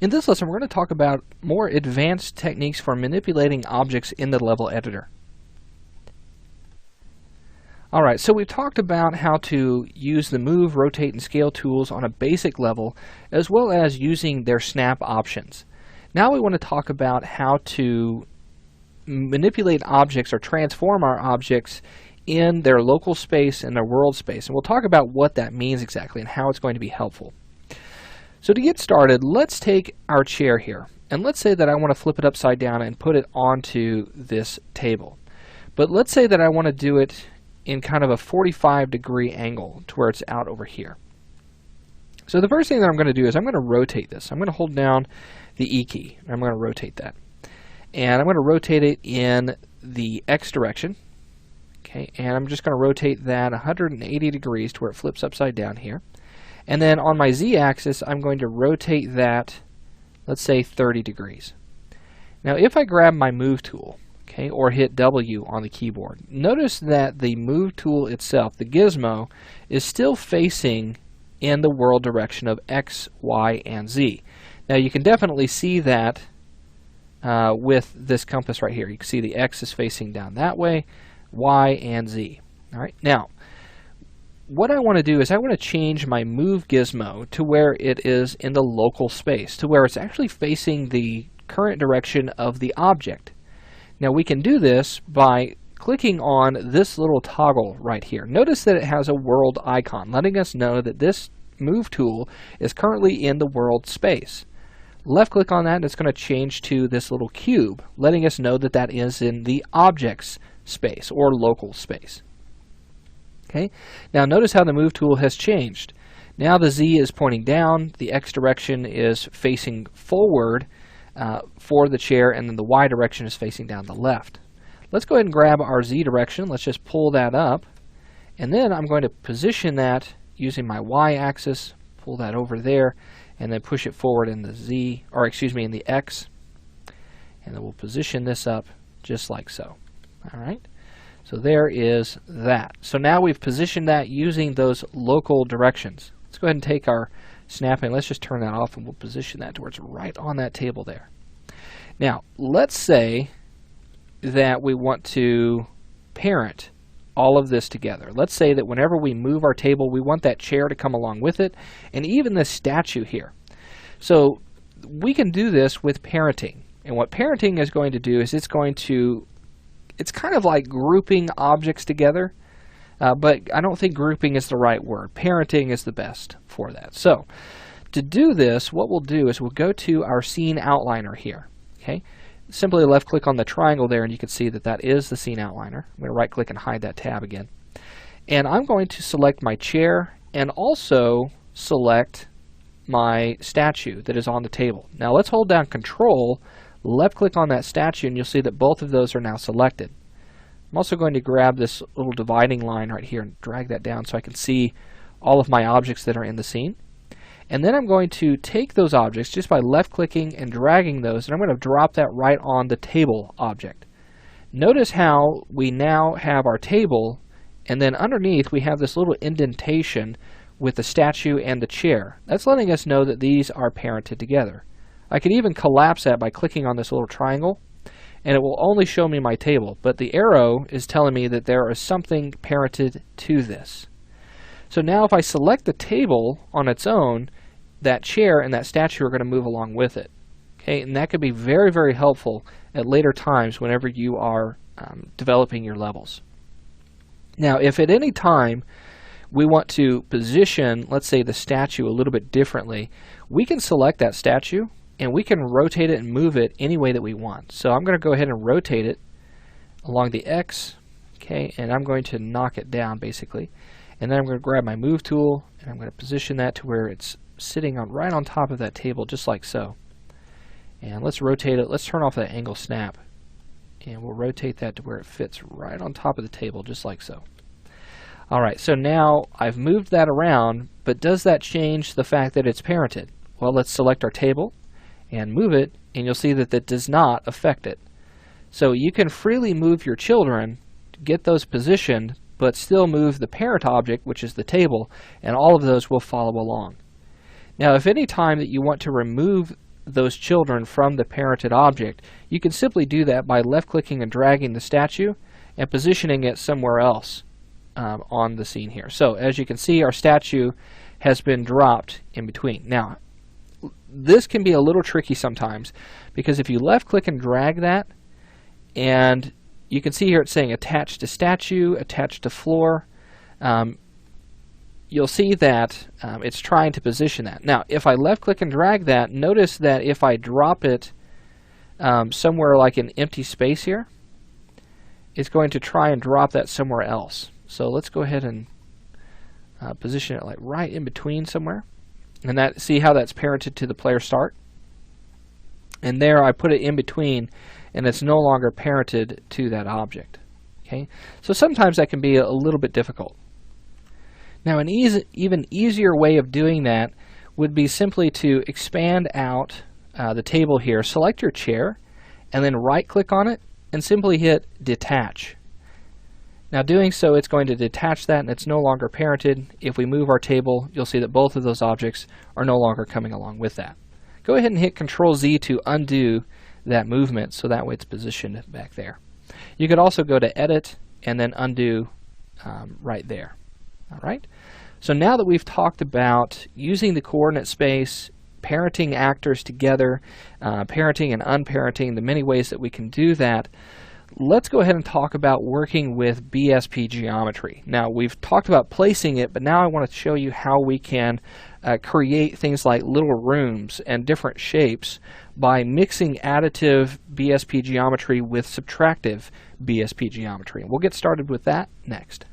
In this lesson, we're going to talk about more advanced techniques for manipulating objects in the level editor. Alright, so we've talked about how to use the move, rotate, and scale tools on a basic level, as well as using their snap options. Now we want to talk about how to manipulate objects or transform our objects in their local space and their world space. And we'll talk about what that means exactly and how it's going to be helpful. So to get started, let's take our chair here, and let's say that I want to flip it upside down and put it onto this table. But let's say that I want to do it in kind of a 45-degree angle to where it's out over here. So the first thing that I'm going to do is I'm going to rotate this. I'm going to hold down the E key, and I'm going to rotate that. And I'm going to rotate it in the X direction. Okay, and I'm just going to rotate that 180 degrees to where it flips upside down here. And then on my Z-axis, I'm going to rotate that, let's say 30 degrees. Now if I grab my Move tool, okay, or hit W on the keyboard, notice that the Move tool itself, the gizmo, is still facing in the world direction of X, Y, and Z. Now you can definitely see that with this compass right here. You can see the X is facing down that way, Y, and Z. All right, now what I want to do is I want to change my Move gizmo to where it is in the local space, to where it's actually facing the current direction of the object. Now we can do this by clicking on this little toggle right here. Notice that it has a world icon, letting us know that this Move tool is currently in the world space. Left click on that and it's going to change to this little cube, letting us know that that is in the object's space or local space. Okay. Now notice how the Move tool has changed. Now the Z is pointing down, the X direction is facing forward for the chair, and then the Y direction is facing down the left. Let's go ahead and grab our Z direction. Let's just pull that up, and then I'm going to position that using my Y axis, pull that over there, and then push it forward in the Z, or excuse me, in the X, and then we'll position this up just like so. All right. So there is that. So now we've positioned that using those local directions. Let's go ahead and take our snapping. Let's just turn that off and we'll position that to where it's right on that table there. Now, let's say that we want to parent all of this together. Let's say that whenever we move our table, we want that chair to come along with it, and even this statue here. So we can do this with parenting. And what parenting is going to do is it's kind of like grouping objects together, but I don't think grouping is the right word. Parenting is the best for that. So to do this, what we'll do is we'll go to our scene outliner here. Okay, simply left click on the triangle there and you can see that that is the scene outliner. I'm going to right click and hide that tab again. And I'm going to select my chair and also select my statue that is on the table. Now let's hold down Control, left click on that statue, and you'll see that both of those are now selected. I'm also going to grab this little dividing line right here and drag that down so I can see all of my objects that are in the scene. And then I'm going to take those objects just by left clicking and dragging those, and I'm going to drop that right on the table object. Notice how we now have our table, and then underneath we have this little indentation with the statue and the chair. That's letting us know that these are parented together. I could even collapse that by clicking on this little triangle, and it will only show me my table, but the arrow is telling me that there is something parented to this. So now if I select the table on its own, that chair and that statue are going to move along with it. Okay, and that could be very, very helpful at later times whenever you are developing your levels. Now, if at any time we want to position, let's say, the statue a little bit differently, we can select that statue and we can rotate it and move it any way that we want. So I'm going to go ahead and rotate it along the X, okay, and I'm going to knock it down basically. And then I'm going to grab my Move tool and I'm going to position that to where it's sitting on right on top of that table, just like so. And let's rotate it. Let's turn off that angle snap, and we'll rotate that to where it fits right on top of the table, just like so. Alright, so now I've moved that around, but does that change the fact that it's parented? Well, let's select our table and move it, and you'll see that that does not affect it. So you can freely move your children, get those positioned, but still move the parent object, which is the table, and all of those will follow along. Now, if any time that you want to remove those children from the parented object, you can simply do that by left-clicking and dragging the statue and positioning it somewhere else on the scene here. So as you can see, our statue has been dropped in between. Now, this can be a little tricky sometimes, because if you left-click and drag that, and you can see here it's saying attach to statue, attach to floor, you'll see that it's trying to position that. Now, if I left-click and drag that, notice that if I drop it somewhere like an empty space here, it's going to try and drop that somewhere else. So let's go ahead and position it like right in between somewhere. And that, see how that's parented to the player start? And there I put it in between, and it's no longer parented to that object. Okay, so sometimes that can be a little bit difficult. Now, an even easier way of doing that would be simply to expand out the table here, select your chair, and then right-click on it, and simply hit Detach. Now, doing so, it's going to detach that, and it's no longer parented. If we move our table, you'll see that both of those objects are no longer coming along with that. Go ahead and hit Control-Z to undo that movement, so that way it's positioned back there. You could also go to Edit and then undo right there. All right. So now that we've talked about using the coordinate space, parenting actors together, parenting and unparenting, the many ways that we can do that, let's go ahead and talk about working with BSP geometry. Now, we've talked about placing it, but now I want to show you how we can create things like little rooms and different shapes by mixing additive BSP geometry with subtractive BSP geometry. And we'll get started with that next.